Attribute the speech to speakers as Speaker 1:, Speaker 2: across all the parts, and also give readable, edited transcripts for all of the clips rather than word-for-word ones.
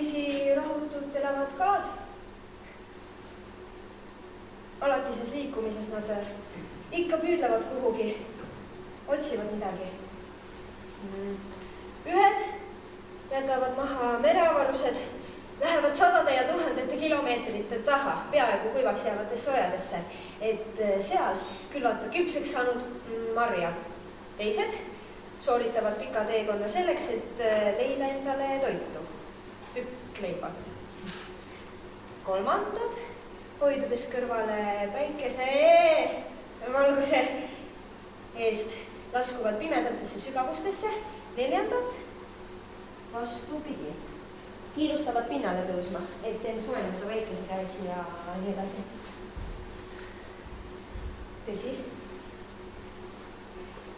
Speaker 1: niiviisi rahutult elavad kalad. Alatises liikumises nad ikka püüdlevad kuhugi, otsivad midagi. Ühed jätavad maha mereavarused, lähevad sadade ja tuhandete kilomeetrite taha peaaegu kuivaks jäävatesse sojadesse, et seal külvata küpseks saanud marja. Teised sooritavad pika teekonna selleks, et leida endale toitu, tükk leiba. Kolmandad, hoidudes kõrvale päikese valguse eest, laskuvad pimedatesse sügavustesse. Neljandad, vastupidi, kiirustavad pinnale tõusma, et end soojendada väikese käesi ja nii edasi. Tõsi,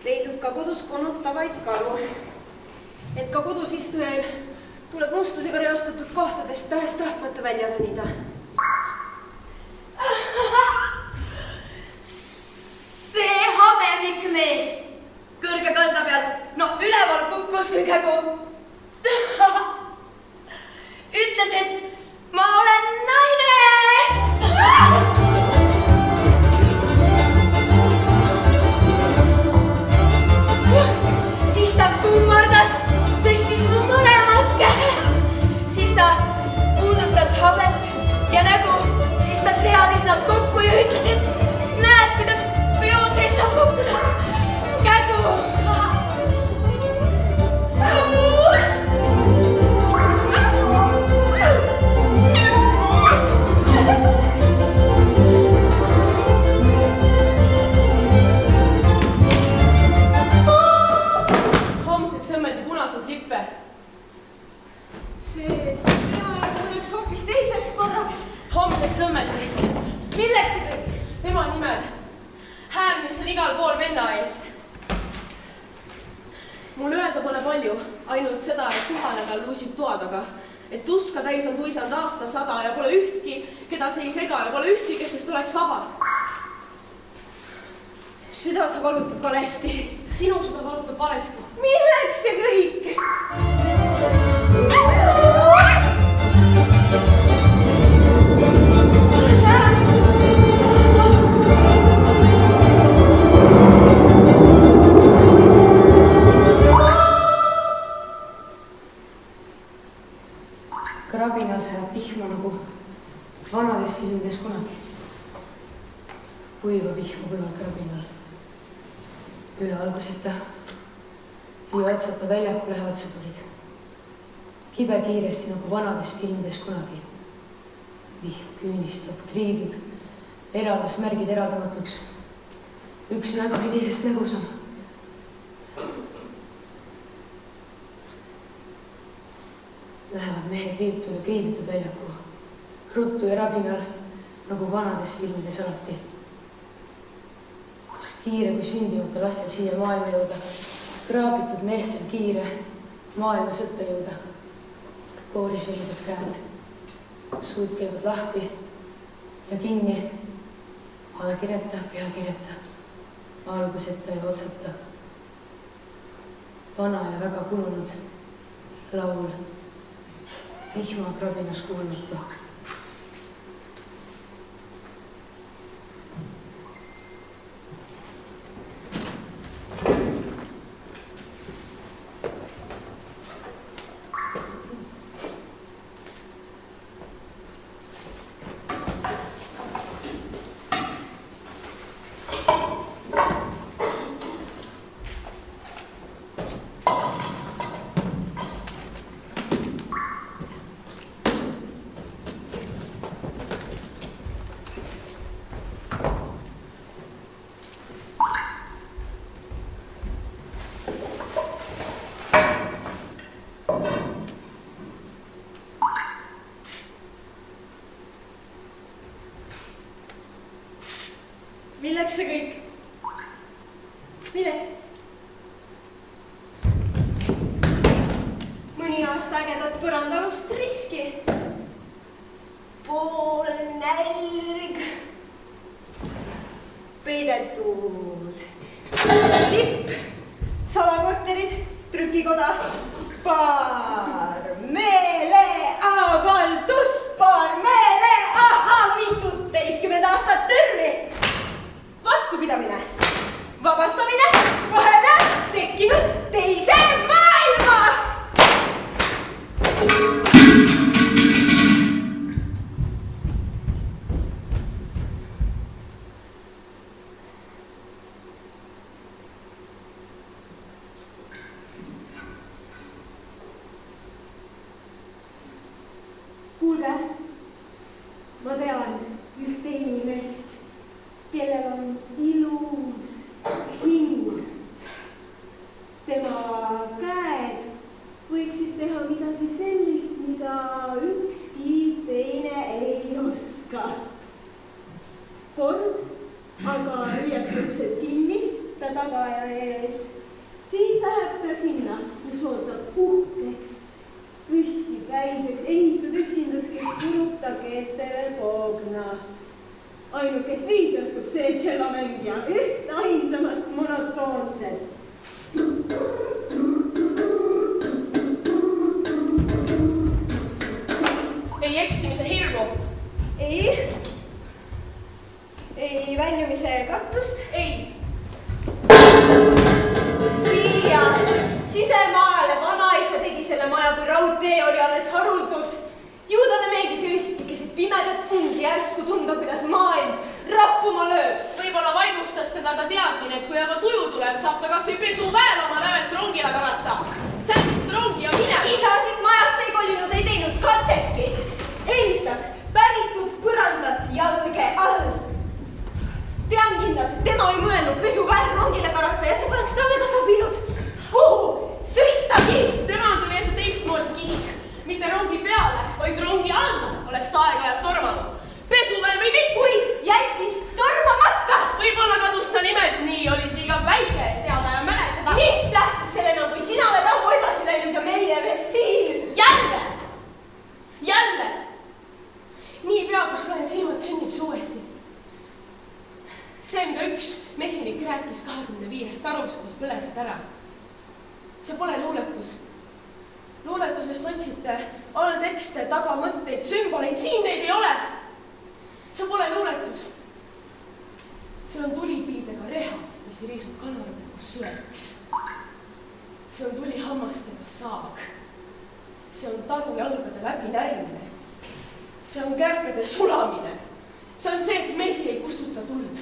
Speaker 1: leidub ka kodus konutavaid kalu, et ka kodus istujail tuleb mustusega reostatud kohtadest tähest tahtmata välja ronida.
Speaker 2: See habemik mees kõrge kalda peal, no üleval kukkus kui kägu. Ütles, et ma olen naine. Siis ta kummardas, tõstis mu mõlemad käed. Siis ta puudutas habet ja nägu, siis ta seadis nad kokku ja ütles, et näed, kuidas peo sees saab kukkuda. Kägu.
Speaker 3: Homseks õmmeldi punased lippe.
Speaker 1: See peaaegu oleks hoopis teiseks korraks.
Speaker 3: Homseks õmmeldi.
Speaker 1: Milleks see kõik?
Speaker 3: Tema nimel. Hääl, mis on igal pool venna eest. Mul öelda pole palju, ainult seda, et tuhanedal luusib toa taga. Et tuska täis on tuisanud aastasada ja pole ühtki, keda see ei sega ja pole ühtki, kes sest oleks vaba.
Speaker 1: Süda sa valutad valesti.
Speaker 3: Sinu süda valutab valesti.
Speaker 1: Milleks see kõik?
Speaker 4: Krabinas läheb vihma nagu vanades filmides kunagi. Kuiva vihma kuivalt krabinal. Üle alguseta ja otsata väljaku lähevad sõdurid. Kibe kiiresti nagu vanades filmides kunagi. Vihm küünistab, kriibib, eradas märgid eradamatuks. Üks nägu või teisest nägusam. Lähevad mehed viltu ja kriibitud väljaku. Ruttu ja rabinal nagu vanades filmides alati. Kiire kui sündimata lastel siia maailma jõuda. Kraabitud meestel kiire maailma sõtta jõuda. Kooris vehivad käed. Suud käivad lahti ja kinni. Allkirjata, peakirjata. Alguseta ja otsata. Vana ja väga kulunud laul. Vihma krabinas kuulmata.
Speaker 1: Milleks see kõik? Milleks? Mõni aasta ägedat põrandalust riski. Pool nälg. Peidetud lipp. Salakorterid, trükikoda, paar meeleaega. vabastamine vahepeal tekkinud teise maailma.
Speaker 5: Kuulge, ma tean ühte inimest, kellel on ilus hing. Tema käed võiksid teha midagi sellist, mida ükski teine ei oska. Kord aga lüüakse uksed kinni ta tagaaja ees. Siis läheb ta sinna, kus ootab puhkeks. Püstipäiseks ehitud üksindus, kes surub ta keetele koogna. Ainukest viisi oskab see tšellomängija üht ainsamat monotoonset.
Speaker 3: Ei eksimise hirmu.
Speaker 1: Ei väljumise kartust.
Speaker 3: Ei.
Speaker 2: Siia sisemaale vanaisa tegi selle maja, kui raudtee oli alles haruldus. Ju talle meeldis öösiti keset pimedat und järsku tunda, kuidas maailm rappuma lööb.
Speaker 3: Võib-olla vaimustas teda ka teadmine, et kui aga tuju tuleb, saab ta kas või pesuväel oma lävelt rongile karata. Sändist rongi ja minema.
Speaker 1: Isa siit majast ei kolinud, ei teinud katsetki. Eelistas päritud põrandat jalge all. Tean kindlalt, et tema ei mõelnud pesuväel rongile karata ja see poleks talle ka sobinud. Kuhu? Sõitagi!
Speaker 3: Tema tuli ette teistmoodi kihid. Mitte rongi peale, vaid rongi alla oleks ta aeg-ajalt tormanud. Pesuväel või mitte.
Speaker 1: Kuid jättis tormamata.
Speaker 3: Võib-olla kadus ta nimelt, nii olid liiga väike, et teada ja mäletada.
Speaker 1: Mis tähtsus sellena, kui sina oled ammu edasi läinud ja meie veel siin?
Speaker 3: Jälle! Niipea, kui sulen silmad, sünnib see uuesti. See, mida üks mesinik rääkis 25 tarust, mis põlesid ära. See pole luuletus. Luuletusest otsite all tekste, taga mõtteid, sümboleid, siin neid ei ole. See pole luuletus. See on tulipiidega reha, mis riisub kalorikuks sõeks. See on tuli hammastega saag. See on taru jalgade läbi närimine. See on kärkede sulamine. See on see, et mesi ei kustuta tuld.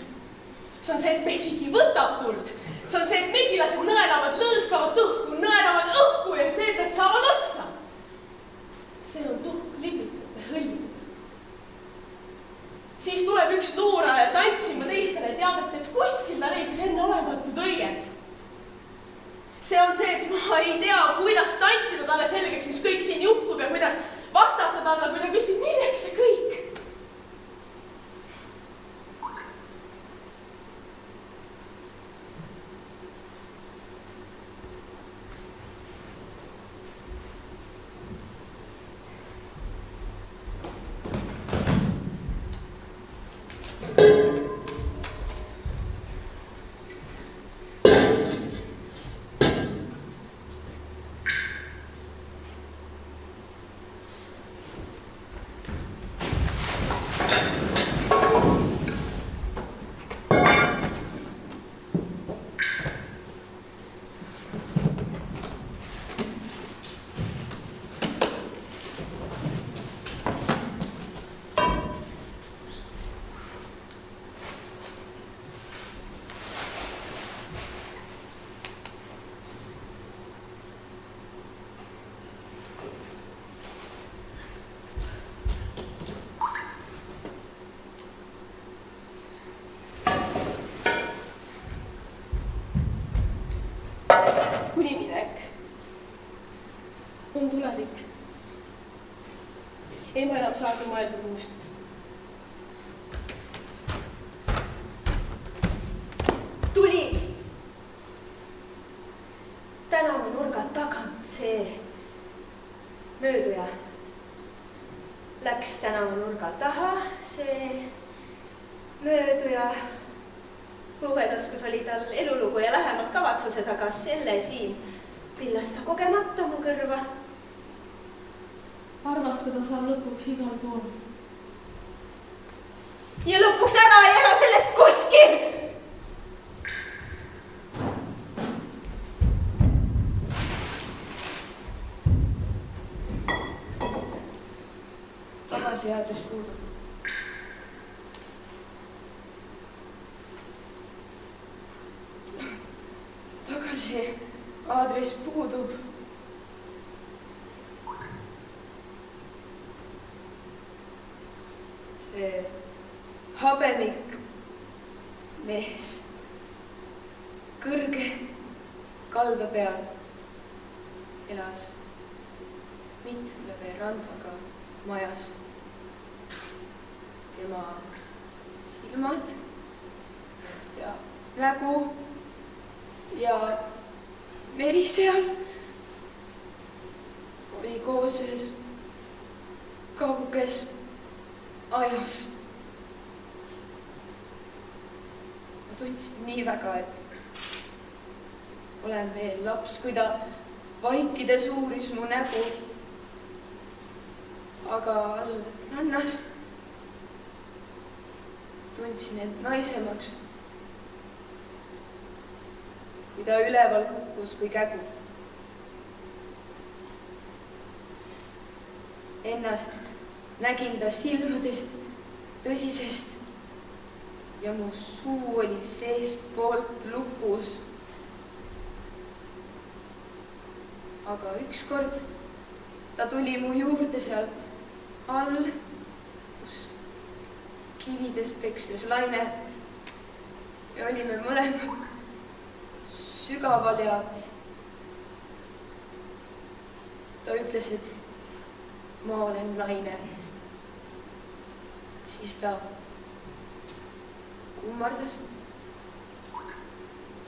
Speaker 3: See on see, et mesigi võtab tuld. See on see, et mesilased nõelavad, lõõskavad õhku, nõelavad õhku ja seedlad saavad otsa. See on tuhk liblikute hõlm. Siis tuleb üks luuraja tantsima teistele teadet, et kuskil ta leidis enne olematud õied. See on see, et ma ei tea, kuidas tantsida talle selgeks, mis kõik siin juhtub ja kuidas vastata talle, kui ta küsib, milleks see kõik. Kuniminek on tulevik. Ei ma enam saagi mõelda muust.
Speaker 1: Tuli tänava nurga tagant see mööduja. Läks tänava nurga taha, see mööduja. Õuetaskus oli tal elulugu ja lähemad kavatsused, aga selle siin pillas ta kogemata mu kõrva.
Speaker 3: Armastada saab lõpuks igal pool.
Speaker 1: Ja lõpuks ära ei ela sellest kuskil!
Speaker 2: tagasiaadress puudub. Tagasiaadress puudub. See habemik mees kõrge kalda peal elas mitme verandaga majas. Tema silmad ja nägu ja veri seal oli koos ühes kauges ajas. Ma tundsin nii väga, et olen veel laps, kui ta vaikides uuris mu nägu. Aga all rannas tundsin end naisemaks, kui ta üleval kukkus kui kägu. Ennast nägin ta silmadest tõsisest ja mu suu oli seestpoolt lukus. Aga ükskord ta tuli mu juurde seal all, kus kivides peksles laine ja olime mõlemad sügaval ja ta ütles, et ma olen naine. Siis ta kummardas,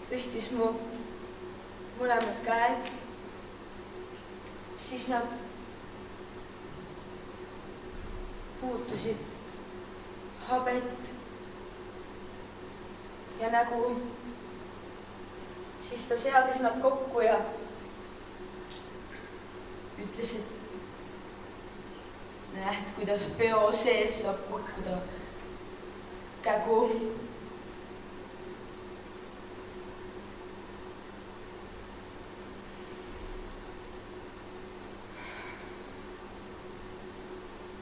Speaker 2: tõstis mu mõlemad käed, siis nad puutusid habet ja nägu. Siis ta seadis nad kokku ja ütles, et näed, kuidas peo sees saab kukkuda kägu.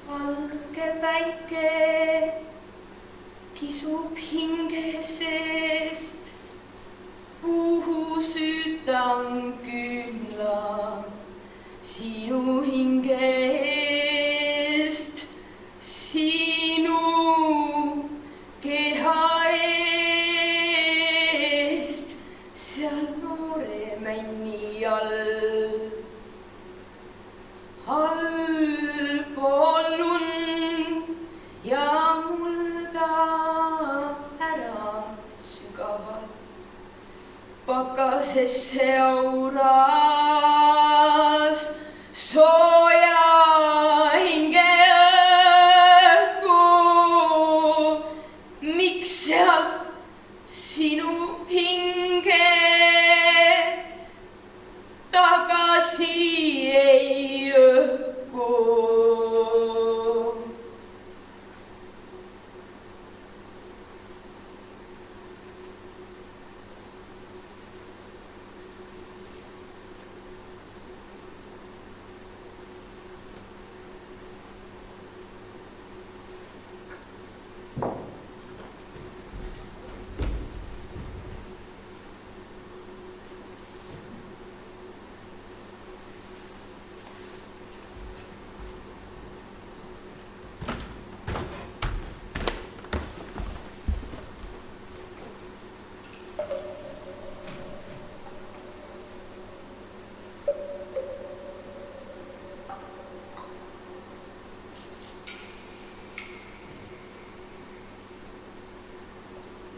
Speaker 2: Valge päike kisub hinge seest, kuhu sütan küünla sinu hinge eest, sinu keha eest, seal noore männi all pool lund ja mulda ära sügavalt. Pakasesse auras sooja hinge õhku. Miks sealt sinu hinge tagasi ei õhku?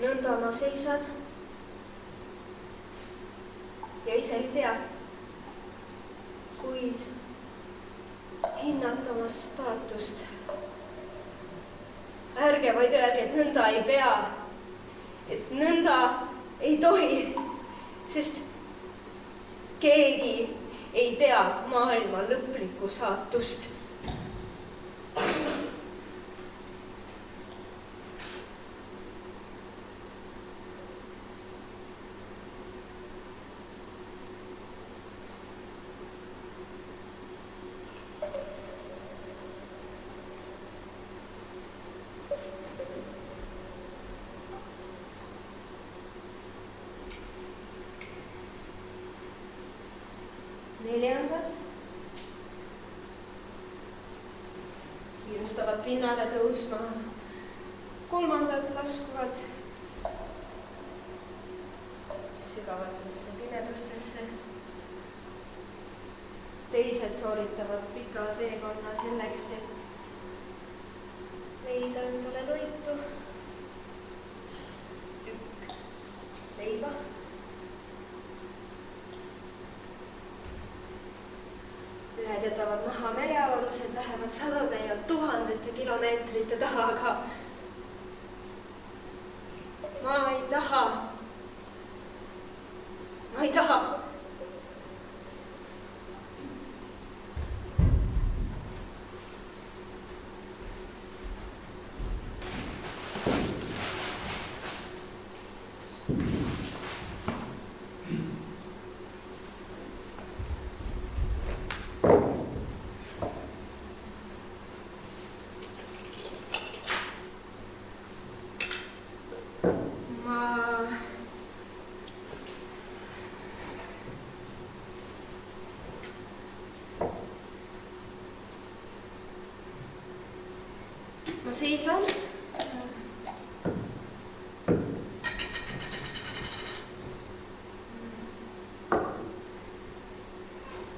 Speaker 1: Nõnda ma seisan ja ise ei tea, kuis hinnata oma staatust. Ärge vaid öelge, et nõnda ei pea, et nõnda ei tohi, sest keegi ei tea maailma lõplikku saatust. neljandad kiirustavad pinnale tõusma, kolmandad laskuvad sügavatesse pimedustesse, teised sooritavad pika teekonna selleks, et leida endale toitu, tükk leiba. Ühed jätavad maha merealused, lähevad sadade ja tuhandete kilomeetrite taha, aga ma ei taha. Ma seisan.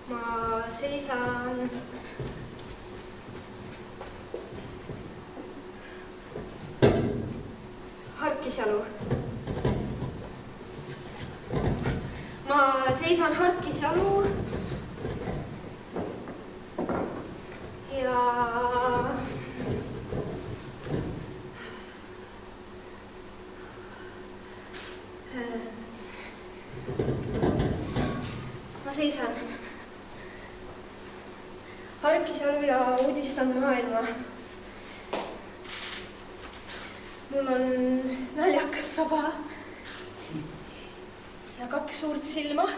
Speaker 1: Ma seisan. Harkisjalu. Ma seisan Harkisjalu. Ja ma seisan Harkisjalu ja uudistan maailma. Mul on naljakas saba ja 2 suurt silma.